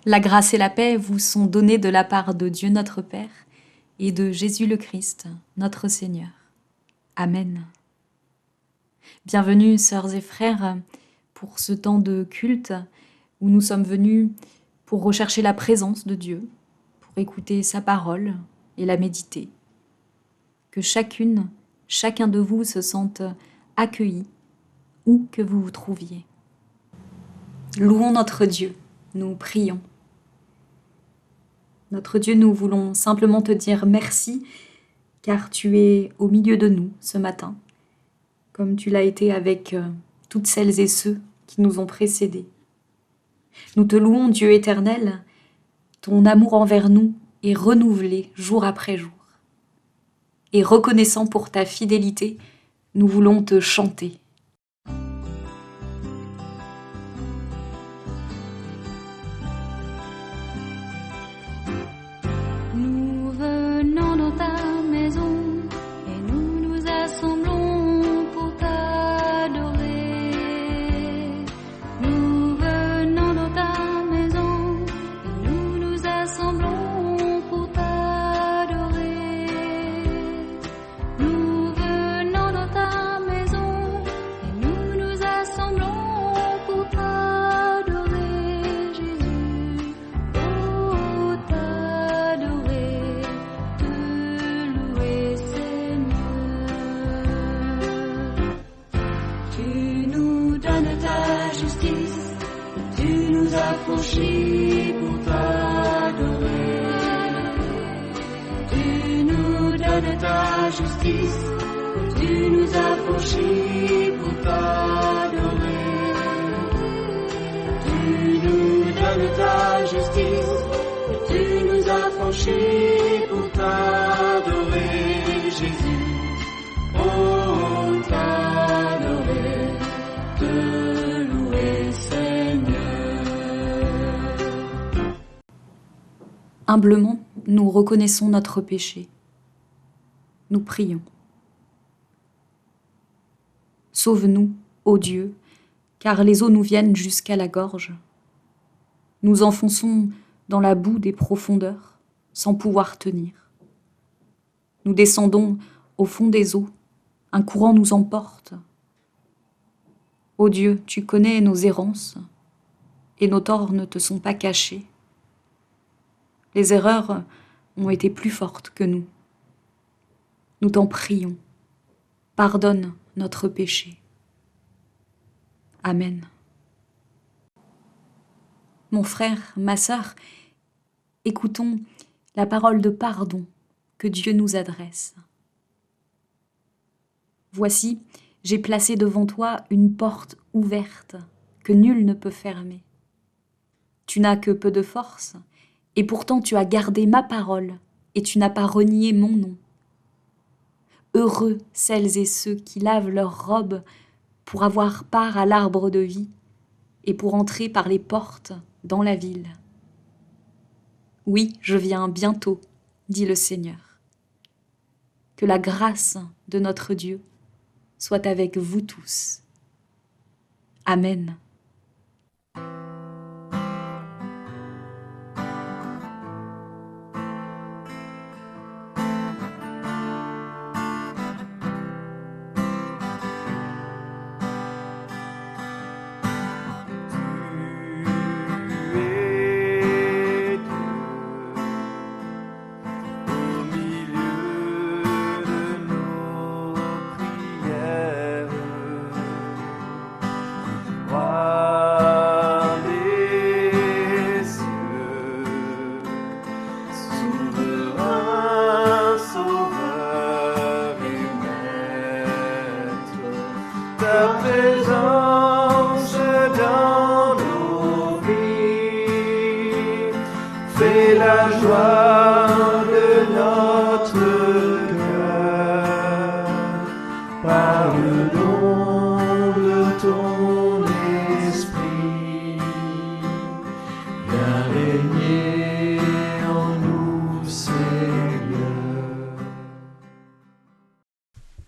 La grâce et la paix vous sont données de la part de Dieu notre Père et de Jésus le Christ, notre Seigneur. Amen. Bienvenue, sœurs et frères, pour ce temps de culte où nous sommes venus pour rechercher la présence de Dieu, pour écouter sa parole et la méditer. Que chacun de vous se sente accueilli où que vous vous trouviez. Louons notre Dieu, nous prions. Notre Dieu, nous voulons simplement te dire merci, car tu es au milieu de nous ce matin, comme tu l'as été avec toutes celles et ceux qui nous ont précédés. Nous te louons, Dieu éternel, ton amour envers nous est renouvelé jour après jour. Et reconnaissant pour ta fidélité, nous voulons te chanter. Nous venons dans ta maison et nous nous assemblons pour t'adorer. Nous venons dans ta maison et nous nous assemblons pour t'adorer. Nous venons dans ta maison et nous nous assemblons pour t'adorer, Jésus. Oh, t'adorer, te louer, Seigneur. Tu nous donnes ta justice, tu nous as franchis pour t'adorer. Tu nous donnes ta justice, tu nous as franchis pour t'adorer. Tu nous donnes ta justice, tu nous as franchis pour t'adorer, Jésus. Oh, t'adorer, te louer, Seigneur. Humblement, nous reconnaissons notre péché. Nous prions. Sauve-nous, ô Dieu, car les eaux nous viennent jusqu'à la gorge. Nous enfonçons dans la boue des profondeurs, sans pouvoir tenir. Nous descendons au fond des eaux, un courant nous emporte. Ô Dieu, tu connais nos errances, et nos torts ne te sont pas cachés. Les erreurs ont été plus fortes que nous. Nous t'en prions, pardonne notre péché. Amen. Mon frère, ma sœur, écoutons la parole de pardon que Dieu nous adresse. Voici, j'ai placé devant toi une porte ouverte que nul ne peut fermer. Tu n'as que peu de force, et pourtant tu as gardé ma parole, et tu n'as pas renié mon nom. Heureux celles et ceux qui lavent leurs robes pour avoir part à l'arbre de vie et pour entrer par les portes dans la ville. Oui, je viens bientôt, dit le Seigneur. Que la grâce de notre Dieu soit avec vous tous. Amen.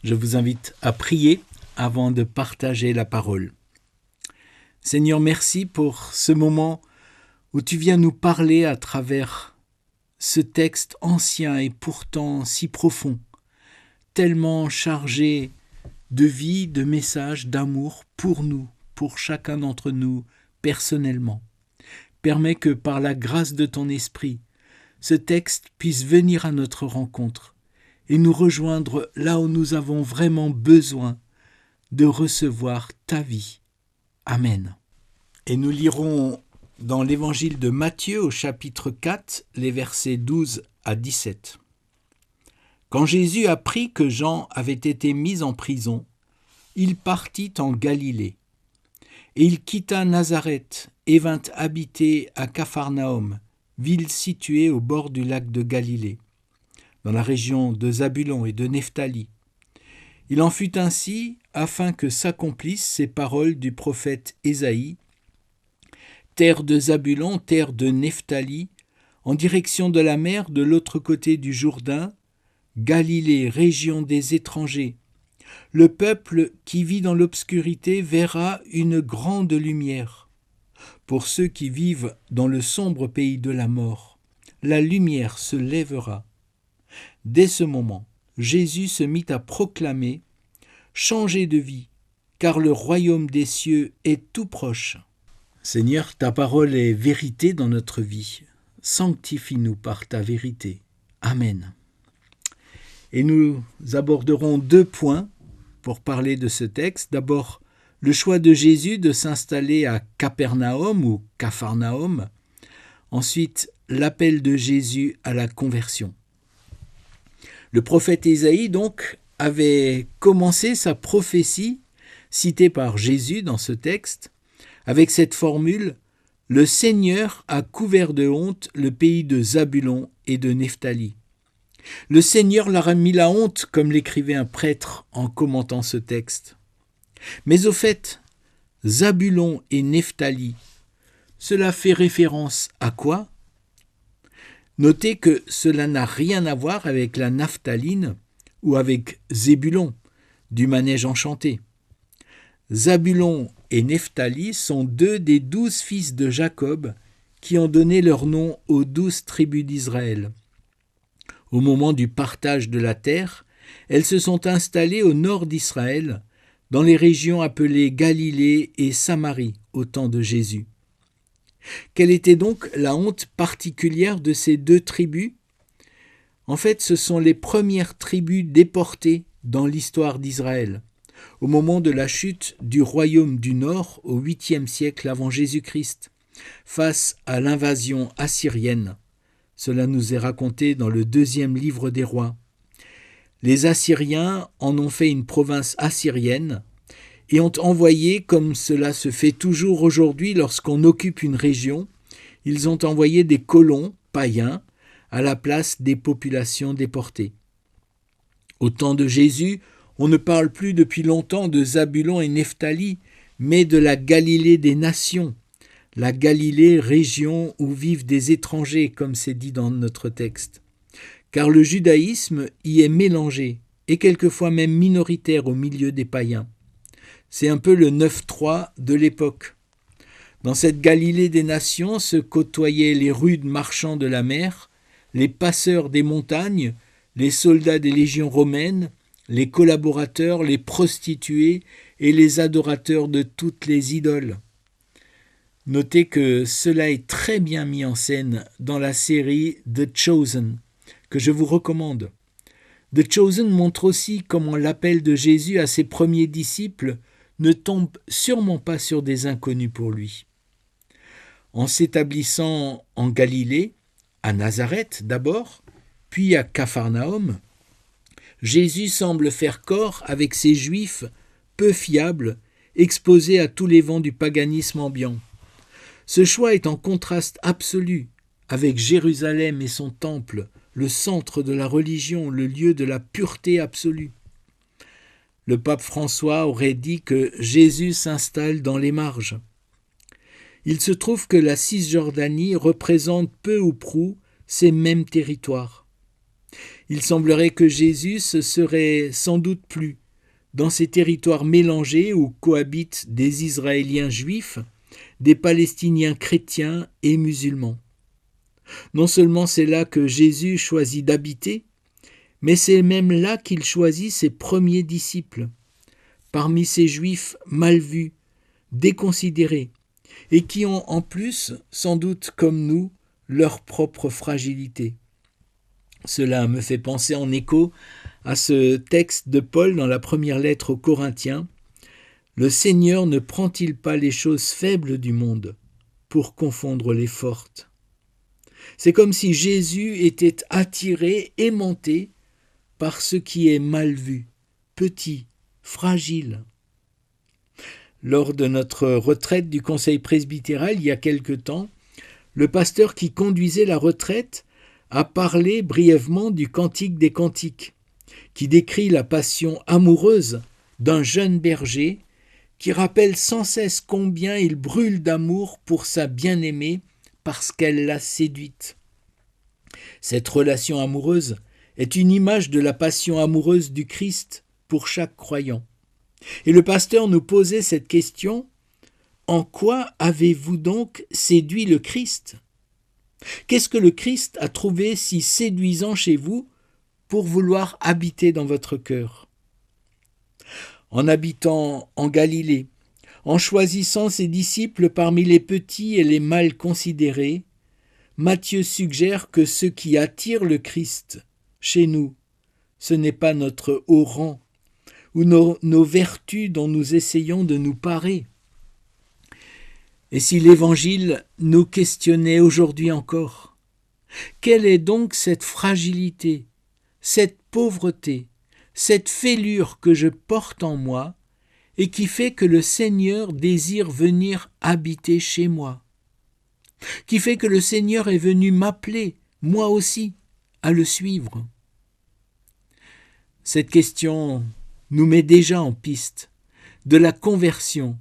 Je vous invite à prier avant de partager la parole. Seigneur, merci pour ce moment où tu viens nous parler à travers ce texte ancien et pourtant si profond, tellement chargé de vie, de messages, d'amour pour nous, pour chacun d'entre nous, personnellement. Permets que par la grâce de ton esprit, ce texte puisse venir à notre rencontre et nous rejoindre là où nous avons vraiment besoin de recevoir ta vie. Amen. Et nous lirons dans l'évangile de Matthieu au chapitre 4, les versets 12 à 17. Quand Jésus apprit que Jean avait été mis en prison, il partit en Galilée. Et il quitta Nazareth et vint habiter à Capharnaüm, ville située au bord du lac de Galilée, dans la région de Zabulon et de Nephtali. Il en fut ainsi afin que s'accomplissent ces paroles du prophète Ésaïe. Terre de Zabulon, terre de Nephtali, en direction de la mer de l'autre côté du Jourdain, Galilée, région des étrangers. Le peuple qui vit dans l'obscurité verra une grande lumière. Pour ceux qui vivent dans le sombre pays de la mort, la lumière se lèvera. Dès ce moment, Jésus se mit à proclamer « Changez de vie, car le royaume des cieux est tout proche. » Seigneur, ta parole est vérité dans notre vie. Sanctifie-nous par ta vérité. Amen. Et nous aborderons 2 points pour parler de ce texte. D'abord, le choix de Jésus de s'installer à Capernaum ou Capharnaüm. Ensuite, l'appel de Jésus à la conversion. Le prophète Ésaïe, donc, avait commencé sa prophétie, citée par Jésus dans ce texte, avec cette formule « Le Seigneur a couvert de honte le pays de Zabulon et de Nephtali ». Le Seigneur leur a mis la honte, comme l'écrivait un prêtre en commentant ce texte. Mais au fait, Zabulon et Nephtali, cela fait référence à quoi ? Notez que cela n'a rien à voir avec la naphtaline ou avec Zébulon, du manège enchanté. Zabulon et Nephtali sont 2 des 12 fils de Jacob qui ont donné leur nom aux 12 tribus d'Israël. Au moment du partage de la terre, elles se sont installées au nord d'Israël, dans les régions appelées Galilée et Samarie, au temps de Jésus. Quelle était donc la honte particulière de ces 2 tribus ? En fait, ce sont les premières tribus déportées dans l'histoire d'Israël, au moment de la chute du royaume du Nord au 8e siècle avant Jésus-Christ, face à l'invasion assyrienne. Cela nous est raconté dans le 2e livre des rois. Les Assyriens en ont fait une province assyrienne et ont envoyé, comme cela se fait toujours aujourd'hui lorsqu'on occupe une région, ils ont envoyé des colons païens à la place des populations déportées. Au temps de Jésus, on ne parle plus depuis longtemps de Zabulon et Nephtali, mais de la Galilée des nations, la Galilée, région où vivent des étrangers, comme c'est dit dans notre texte. Car le judaïsme y est mélangé, et quelquefois même minoritaire au milieu des païens. C'est un peu le 9-3 de l'époque. Dans cette Galilée des nations se côtoyaient les rudes marchands de la mer, les passeurs des montagnes, les soldats des légions romaines, les collaborateurs, les prostituées et les adorateurs de toutes les idoles. Notez que cela est très bien mis en scène dans la série The Chosen, que je vous recommande. The Chosen montre aussi comment l'appel de Jésus à ses premiers disciples ne tombe sûrement pas sur des inconnus pour lui. En s'établissant en Galilée, à Nazareth d'abord, puis à Capharnaüm, Jésus semble faire corps avec ces Juifs peu fiables, exposés à tous les vents du paganisme ambiant. Ce choix est en contraste absolu avec Jérusalem et son temple, le centre de la religion, le lieu de la pureté absolue. Le pape François aurait dit que Jésus s'installe dans les marges. Il se trouve que la Cisjordanie représente peu ou prou ces mêmes territoires. Il semblerait que Jésus se serait sans doute plu dans ces territoires mélangés où cohabitent des Israéliens juifs, des Palestiniens chrétiens et musulmans. Non seulement c'est là que Jésus choisit d'habiter, mais c'est même là qu'il choisit ses premiers disciples, parmi ces Juifs mal vus, déconsidérés, et qui ont en plus, sans doute comme nous, leur propre fragilité. Cela me fait penser en écho à ce texte de Paul dans la première lettre aux Corinthiens. Le Seigneur ne prend-il pas les choses faibles du monde pour confondre les fortes ? C'est comme si Jésus était attiré, aimanté par ce qui est mal vu, petit, fragile. Lors de notre retraite du conseil presbytéral, il y a quelque temps, le pasteur qui conduisait la retraite a parlé brièvement du Cantique des Cantiques, qui décrit la passion amoureuse d'un jeune berger qui rappelle sans cesse combien il brûle d'amour pour sa bien-aimée parce qu'elle l'a séduite. Cette relation amoureuse est une image de la passion amoureuse du Christ pour chaque croyant. Et le pasteur nous posait cette question : en quoi avez-vous donc séduit le Christ ? Qu'est-ce que le Christ a trouvé si séduisant chez vous pour vouloir habiter dans votre cœur ? En habitant en Galilée, en choisissant ses disciples parmi les petits et les mal considérés, Matthieu suggère que ce qui attire le Christ chez nous, ce n'est pas notre haut rang ou nos vertus dont nous essayons de nous parer. Et si l'Évangile nous questionnait aujourd'hui encore, quelle est donc cette fragilité, cette pauvreté, cette fêlure que je porte en moi et qui fait que le Seigneur désire venir habiter chez moi, qui fait que le Seigneur est venu m'appeler, moi aussi, à le suivre ? Cette question nous met déjà en piste de la conversion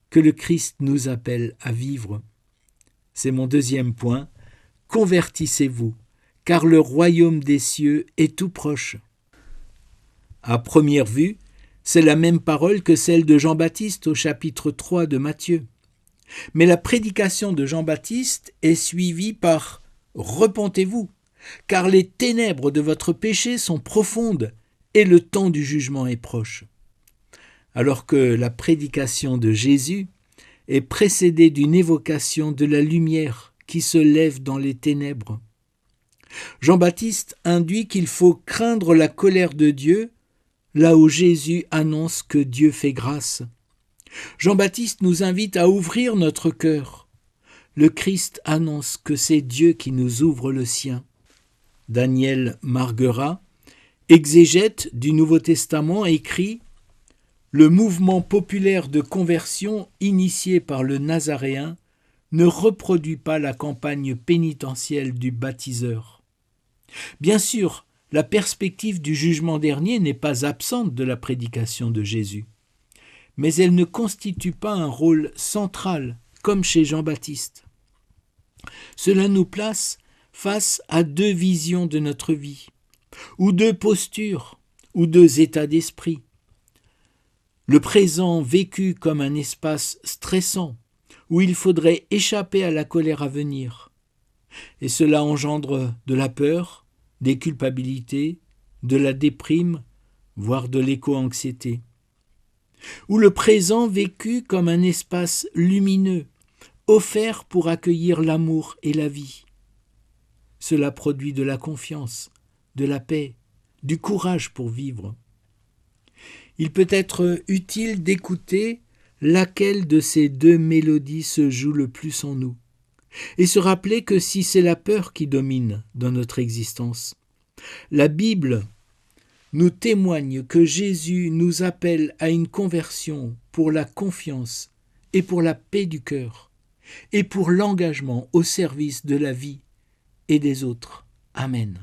que le Christ nous appelle à vivre. C'est mon deuxième point. Convertissez-vous, car le royaume des cieux est tout proche. À première vue, c'est la même parole que celle de Jean-Baptiste au chapitre 3 de Matthieu. Mais la prédication de Jean-Baptiste est suivie par « Repentez-vous, car les ténèbres de votre péché sont profondes et le temps du jugement est proche. » Alors que la prédication de Jésus est précédée d'une évocation de la lumière qui se lève dans les ténèbres. Jean-Baptiste induit qu'il faut craindre la colère de Dieu, là où Jésus annonce que Dieu fait grâce. Jean-Baptiste nous invite à ouvrir notre cœur. Le Christ annonce que c'est Dieu qui nous ouvre le sien. Daniel Marguerat, exégète du Nouveau Testament, écrit « Le mouvement populaire de conversion initié par le Nazaréen ne reproduit pas la campagne pénitentielle du baptiseur. Bien sûr, la perspective du jugement dernier n'est pas absente de la prédication de Jésus, mais elle ne constitue pas un rôle central comme chez Jean-Baptiste. Cela nous place face à deux visions de notre vie, ou deux postures, ou deux états d'esprit. Le présent vécu comme un espace stressant, où il faudrait échapper à la colère à venir. Et cela engendre de la peur, des culpabilités, de la déprime, voire de l'éco-anxiété. Ou le présent vécu comme un espace lumineux, offert pour accueillir l'amour et la vie. Cela produit de la confiance, de la paix, du courage pour vivre. Il peut être utile d'écouter laquelle de ces deux mélodies se joue le plus en nous, et se rappeler que si c'est la peur qui domine dans notre existence, la Bible nous témoigne que Jésus nous appelle à une conversion pour la confiance et pour la paix du cœur, et pour l'engagement au service de la vie et des autres. Amen.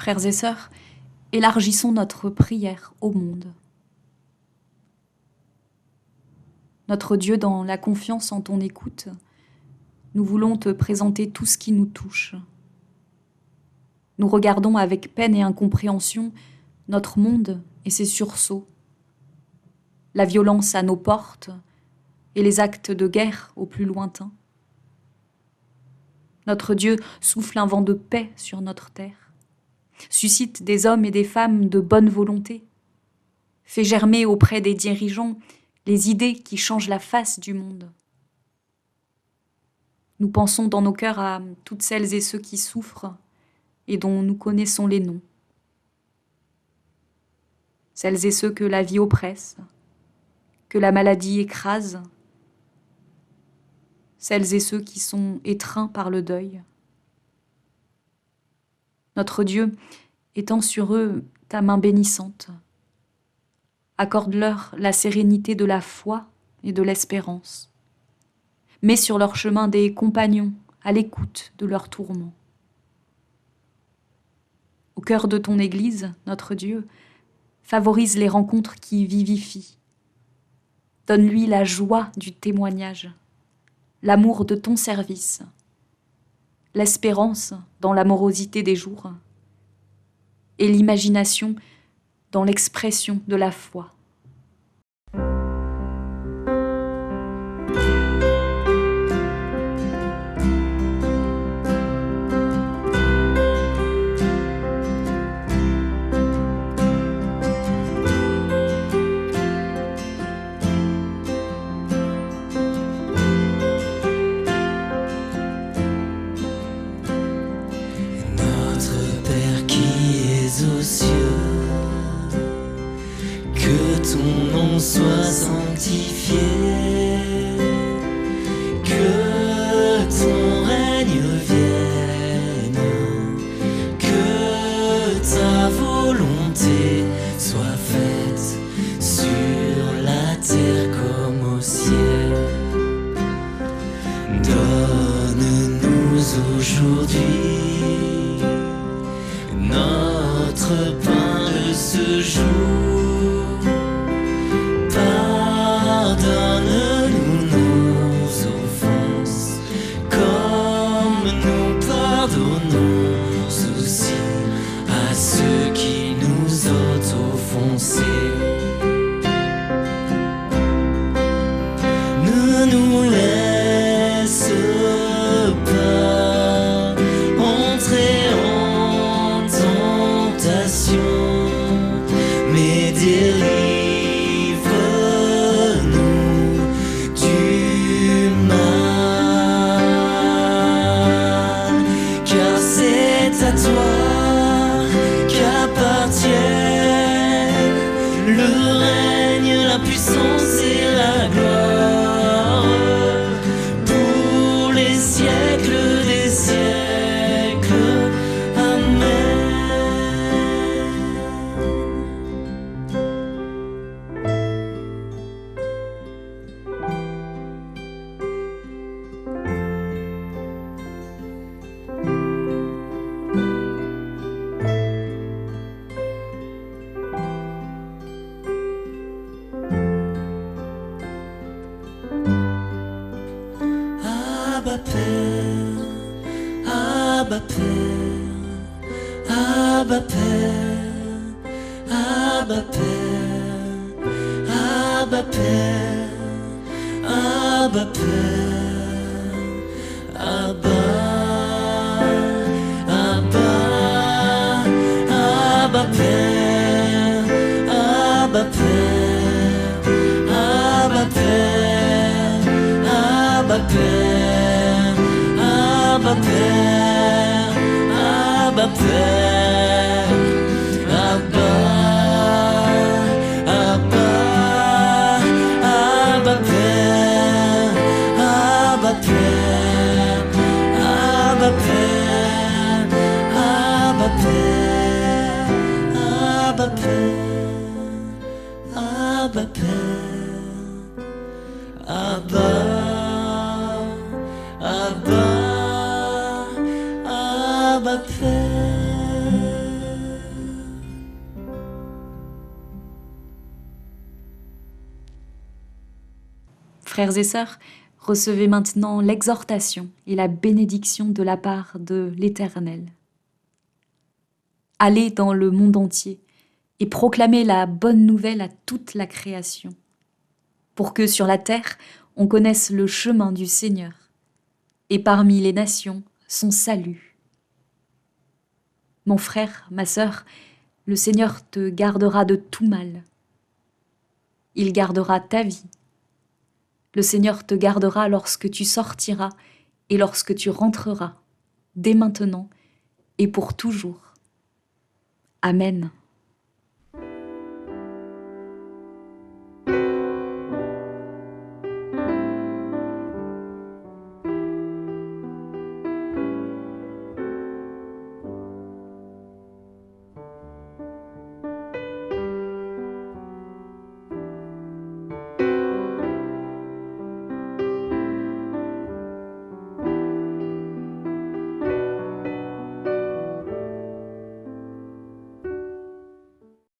frères et sœurs, élargissons notre prière au monde. Notre Dieu, dans la confiance en ton écoute, nous voulons te présenter tout ce qui nous touche. Nous regardons avec peine et incompréhension notre monde et ses sursauts, la violence à nos portes et les actes de guerre au plus lointain. Notre Dieu souffle un vent de paix sur notre terre, suscite des hommes et des femmes de bonne volonté, fait germer auprès des dirigeants les idées qui changent la face du monde. Nous pensons dans nos cœurs à toutes celles et ceux qui souffrent et dont nous connaissons les noms. Celles et ceux que la vie oppresse, que la maladie écrase, celles et ceux qui sont étreints par le deuil. Notre Dieu, étend sur eux ta main bénissante. Accorde-leur la sérénité de la foi et de l'espérance. Mets sur leur chemin des compagnons à l'écoute de leurs tourments. Au cœur de ton Église, notre Dieu, favorise les rencontres qui vivifient. Donne-lui la joie du témoignage, l'amour de ton service, l'espérance dans l'amorosité des jours et l'imagination dans l'expression de la foi. Sois sanctifié, que ton règne vienne, que ta volonté soit faite sur la terre comme au ciel. Donne-nous aujourd'hui notre pain de ce jour. Pardonne-nous nos offenses, comme nous pardonnons aussi à ceux qui nous ont offensés. Ne nous laisse pas entrer en tentation, mais délivre à toi qu'appartiennent le règne, la puissance et la gloire pour les siècles des siècles. Amen. Abba Père, Abba Père, Abba Père, Abba Père, Abba Père, Abba Père, Abba, Abba, Abba Père, Abba Père, Abba Père, Abba Père, Abba Père, Abba Père, Abba, Abba, Abba Père, Abba Père, Abba Père, Abba Père, Abba Père, Abba Père, Abba. Abba, Abba Père. Frères et sœurs, recevez maintenant l'exhortation et la bénédiction de la part de l'Éternel. Allez dans le monde entier et proclamez la bonne nouvelle à toute la création, pour que sur la terre on connaisse le chemin du Seigneur, et parmi les nations son salut. Mon frère, ma sœur, le Seigneur te gardera de tout mal. Il gardera ta vie. Le Seigneur te gardera lorsque tu sortiras et lorsque tu rentreras, dès maintenant et pour toujours. Amen.